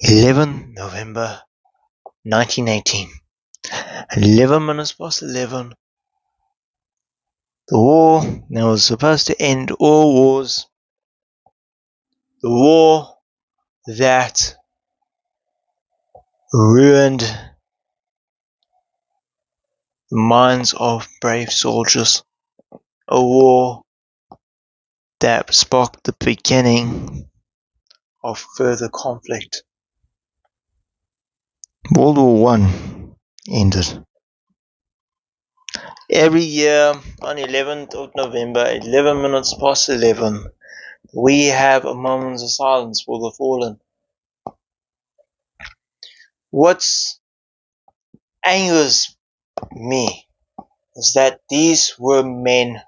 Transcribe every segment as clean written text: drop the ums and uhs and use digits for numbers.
11 November 1918. 11 minutes past 11. The war that was supposed to end all wars. The war that ruined the minds of brave soldiers. A war that sparked the beginning of further conflict. World War I ended. Every year on 11th of November, 11 minutes past 11, we have a moment of silence for the fallen. What angers me is that these were men,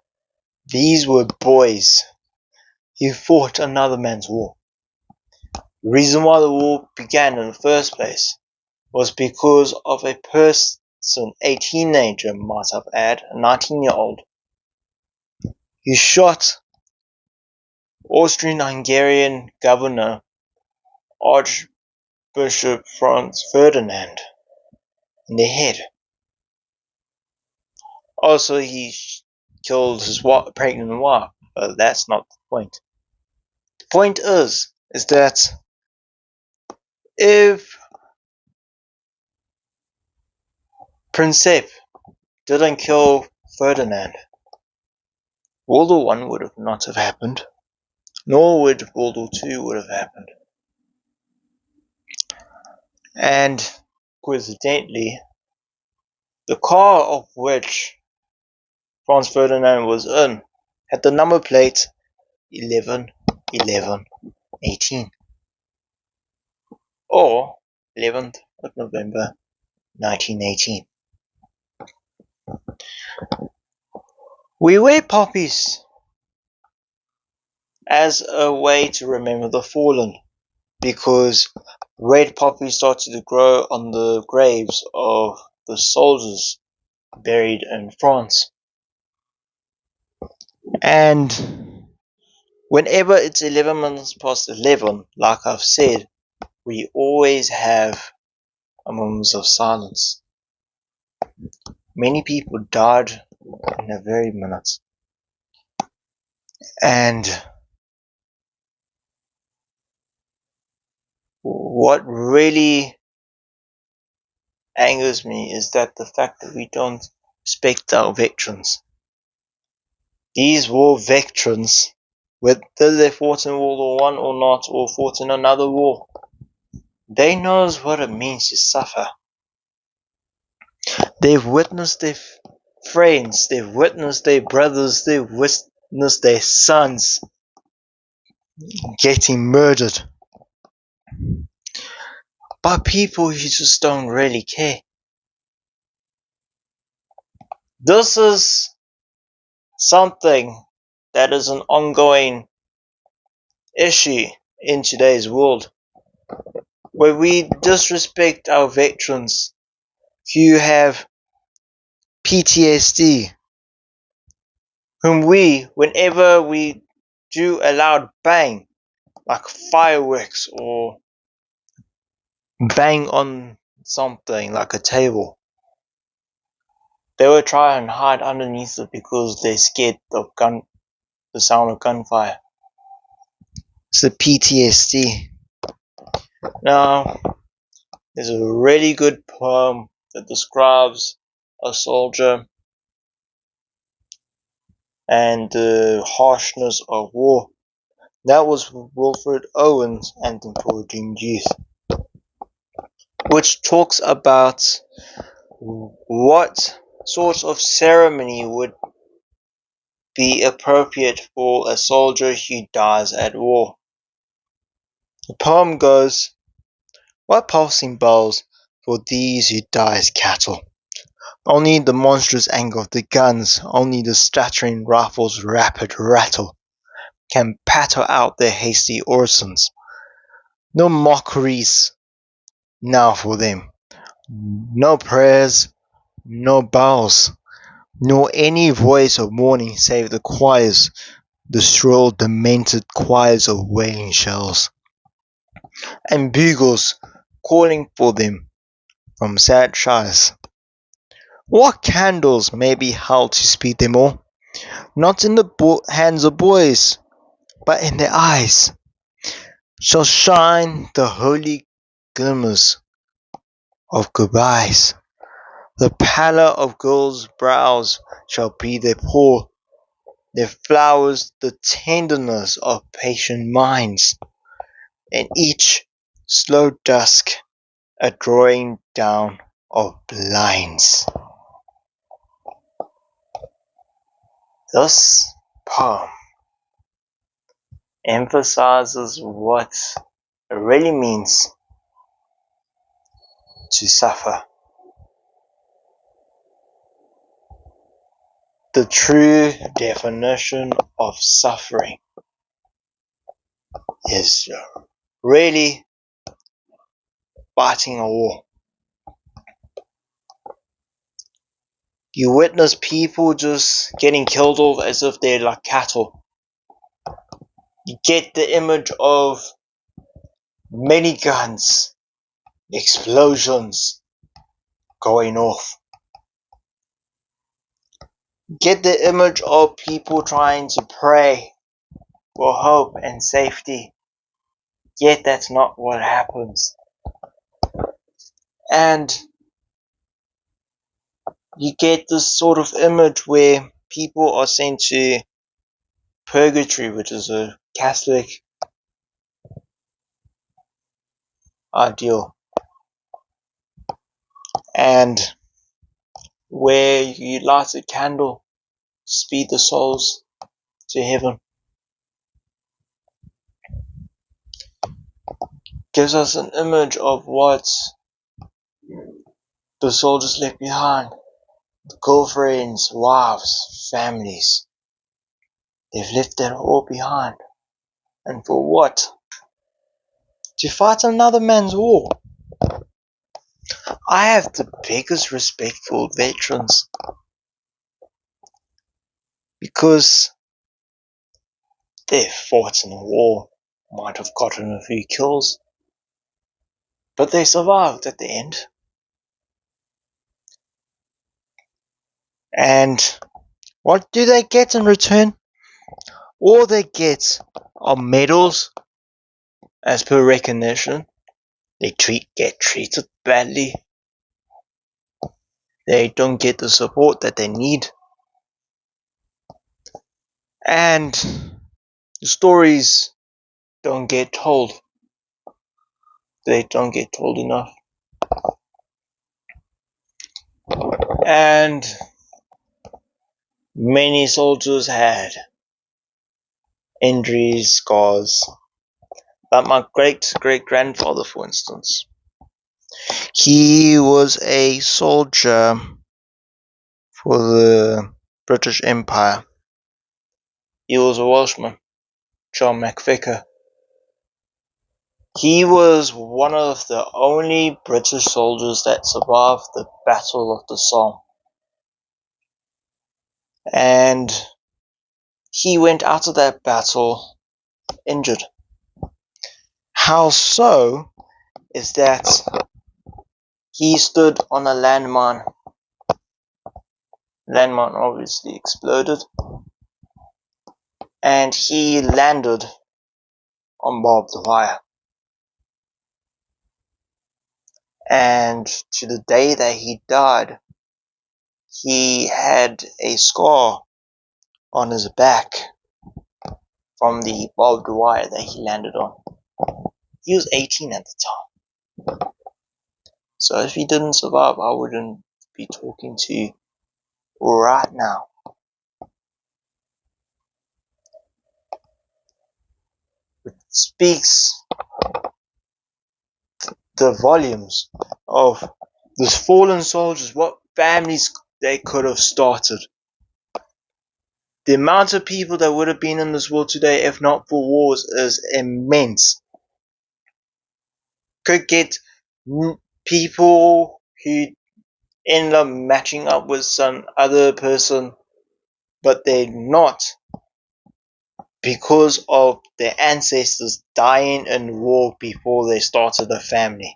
these were boys who fought another man's war. The reason why the war began in the first place was because of a person, a teenager might have added, a 19-year-old, who shot Austrian-Hungarian governor Archbishop Franz Ferdinand in the head. Also, he killed his pregnant wife, but that's not the point. The point is that if Princip didn't kill Ferdinand, World War I would have not have happened, nor would World War II would have happened. And coincidentally, the car of which Franz Ferdinand was in had the number plate 11-11-18, or 11th of November 1918. We wear poppies as a way to remember the fallen, because red poppies started to grow on the graves of the soldiers buried in France. And whenever it's 11 minutes past 11, like I've said, we always have a moment of silence. Many people died in the very minute. And what really angers me is that the fact that we don't respect our veterans. These war veterans, whether they fought in World War I or not, or fought in another war, they know what it means to suffer. They've witnessed their friends, they've witnessed their brothers, they've witnessed their sons getting murdered by people who just don't really care. This is something that is an ongoing issue in today's world, where we disrespect our veterans who have PTSD, whom whenever we do a loud bang, like fireworks or bang on something like a table, they will try and hide underneath it because they're scared of the sound of gunfire. It's the PTSD. Now, there's a really good poem that describes a soldier and the harshness of war. That was Wilfred Owen's Anthem for a Doomed Youth, which talks about what sort of ceremony would be appropriate for a soldier who dies at war. The poem goes, "What pulsing bells for these who die as cattle? Only the monstrous anger of the guns, only the stuttering rifles' rapid rattle can patter out their hasty orisons. No mockeries now for them, no prayers, no bows, nor any voice of mourning save the choirs, the shrill, demented choirs of wailing shells. and bugles calling for them from sad shires. What candles may be held to speed them all? Not in the hands of boys, but in their eyes shall shine the holy glimmers of goodbyes. The pallor of girls' brows shall be their pall, their flowers the tenderness of patient minds, and each slow dusk a drawing down of blinds. This poem emphasizes what it really means to suffer. The true definition of suffering is really fighting a war. You witness people just getting killed off as if they're like cattle. You get the image of many guns, explosions going off. You get the image of people trying to pray for hope and safety. Yet that's not what happens. And you get this sort of image where people are sent to purgatory, which is a Catholic ideal, and where you light a candle to speed the souls to heaven. Gives us an image of what the soldiers left behind. The girlfriends, wives, families. They've left that all behind. And for what? To fight another man's war. I have the biggest respect for veterans because they fought in a war, might have gotten a few kills, but they survived at the end. And what do they get in return? All they get are medals as per recognition. They get treated badly. They don't get the support that they need. And the stories don't get told. They don't get told enough. And many soldiers had injuries, scars. But my great-great-grandfather, for instance, he was a soldier for the British Empire. He was a Welshman, John MacVicar. He was one of the only British soldiers that survived the Battle of the Somme. And he went out of that battle injured. How so is that he stood on a landmine. Landmine obviously exploded. And he landed on barbed wire. And to the day that he died, he had a scar on his back from the barbed wire that he landed on. He was 18 at the time. So if he didn't survive, I wouldn't be talking to you right now. It speaks the volumes of those fallen soldiers, what families they could have started. The amount of people that would have been in this world today if not for wars is immense. Could get people who end up matching up with some other person, but they're not because of their ancestors dying in war before they started a family.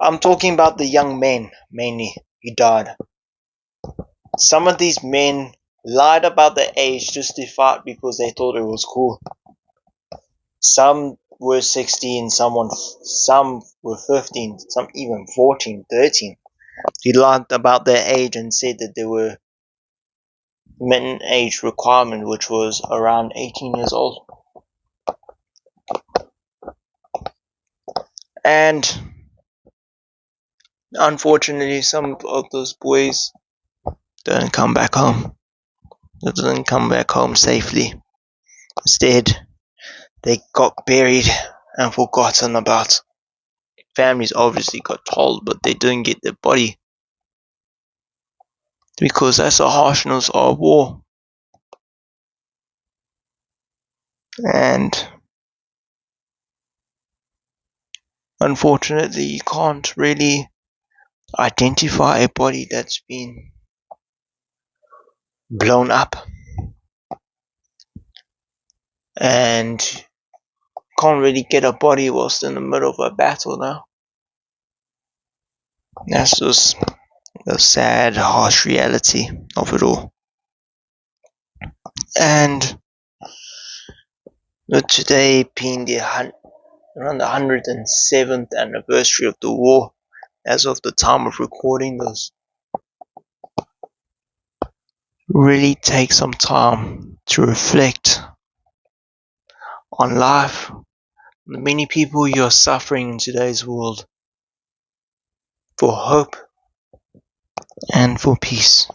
I'm talking about the young men, mainly, who died. Some of these men lied about their age just to fight because they thought it was cool. Some were 16, some were 15, some even 14, 13. He lied about their age and said that there were minimum age requirement, which was around 18 years old. And unfortunately, some of those boys didn't come back home. They didn't come back home safely. Instead, they got buried and forgotten about. Families obviously got told, but they didn't get their body. Because that's the harshness of war. And unfortunately, you can't really identify a body that's been blown up. And can't really get a body whilst in the middle of a battle now. That's just the sad, harsh reality of it all. And with today being around the 107th anniversary of the war, as of the time of recording this, really take some time to reflect on life, the many people who are suffering in today's world, for hope and for peace.